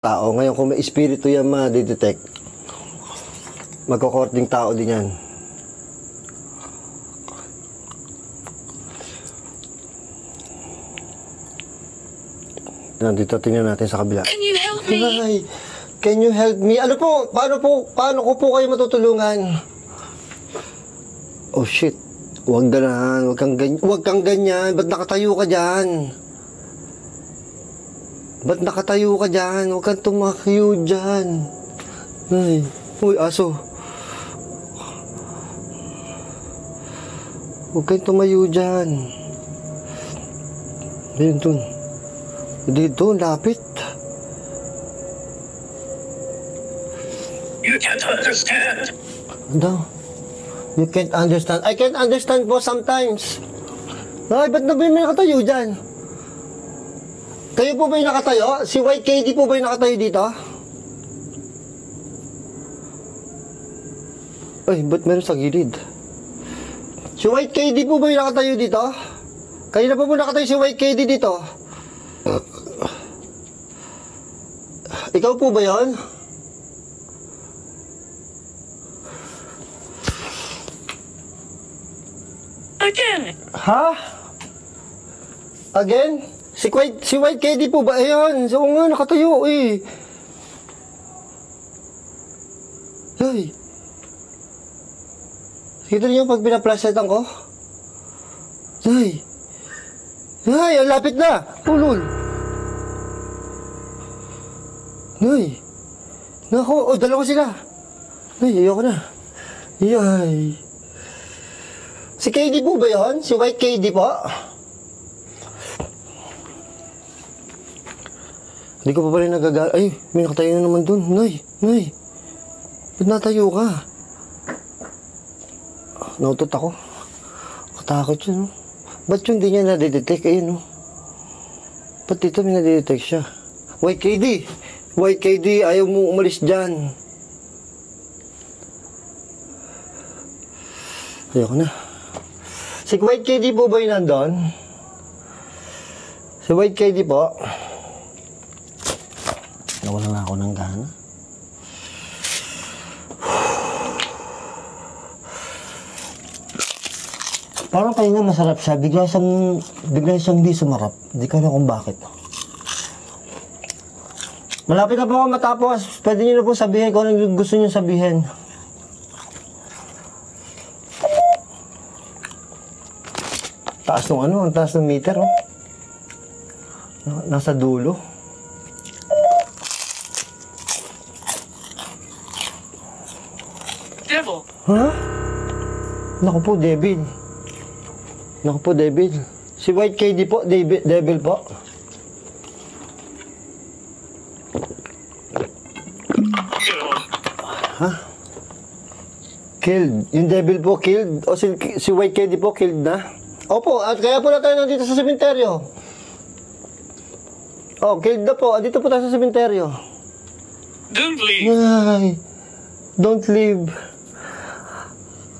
tao. Ngayon, kung may espiritu yan ma-detect, magkokorting tao din yan. Nandito, tingnan natin sa kabila. Can you help me? Ay, can you help me? Ano po? Paano ko po kayo matutulungan? Oh shit. Huwag ganahan. Huwag kang ganyan. Ba't nakatayo ka dyan? Ba't nakatayo ka dyan? Huwag kang tumakyo dyan. Ay. Uy, aso. Huwag kang tumayo dyan. Ayun dun. Dito, lapit. You can't understand. Ano? You can't understand. I can't understand po sometimes. Ay, ba't na ba yung nakatayo dyan? Kayo po ba yung nakatayo? Si White KD po ba yung nakatayo dito? Ay, ba't meron sa gilid? Si White KD po ba yung nakatayo dito? Kanina po nakatayo si White KD dito? Ikaw po ba yun? Again. Ha? Again? Si White KD po ba? Ayan. So nga, nakatayo eh. Ay. Kita niyo pag pinaplasyetan ko? Ay. Ay, ang lapit na. Ulul. Ay. Nako, dalawa sila. Ay, ayoko na. Ay. Si KD po ba yun? Si White KD po? Hindi ko pa pala nagagal. Ay, may nakatayo na naman dun. Nay. Ba't natayo ka? Nautot ako. Katakot yun, no? Ba't yun di niya nadidetect? Ayun, no? Ba't dito may nadidetect siya? White KD! White KD, ayaw mo umalis dyan. Ayoko na. Si White KD po ba yun nandun? Si White KD po. Nawalan na ako ng gana. Parang kayo nga masarap siya. Bigla siyang di sumarap. Hindi ko alam kung bakit. Malapit na po ako matapos. Pwede niyo na po sabihin kung ano gusto niyo sabihin. Taas ng ano? Ang taas ng meter, oh. Nasa dulo. Devil. Ha? Naku po, devil. Naku po, devil. Si White KD po, devil po. Ha? Killed. Yung devil po, killed. O si White KD po, killed na. Opo, at kaya po na tayo nandito sa sementeryo. Oh, killed na po. Dito po tayo sa sementeryo. Don't leave. Ay, don't leave.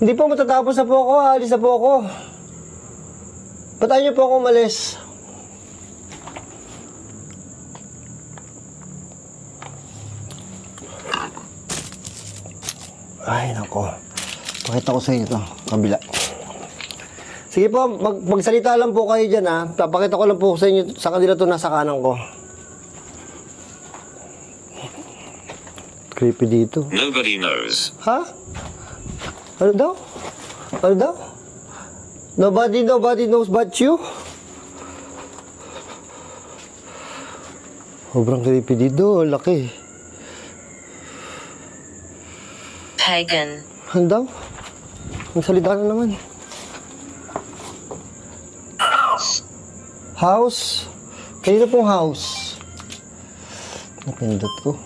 Hindi po matatapos na po ako. Alis na po ako. Ba't ayaw niyo po ako umalis? Ay, nako. Pakita ko sa inyo ito. Kabila. Sige po, magsalita lang po kayo dyan, ha. Papakita ko lang po sa inyo, sa kanila ito nasa kanan ko. Creepy dito. Nobody knows. Ha? Ano daw? Ano daw? Nobody knows but you? Sobrang creepy dito, laki. Pagan. Ano daw? Ang salita na naman. House? Kanina pong house. Napindot ko.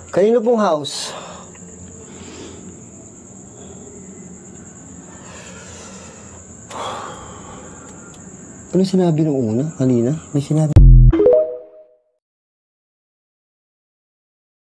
Kanina pong house. Ano sinabi nung una? Kanina? May sinabi.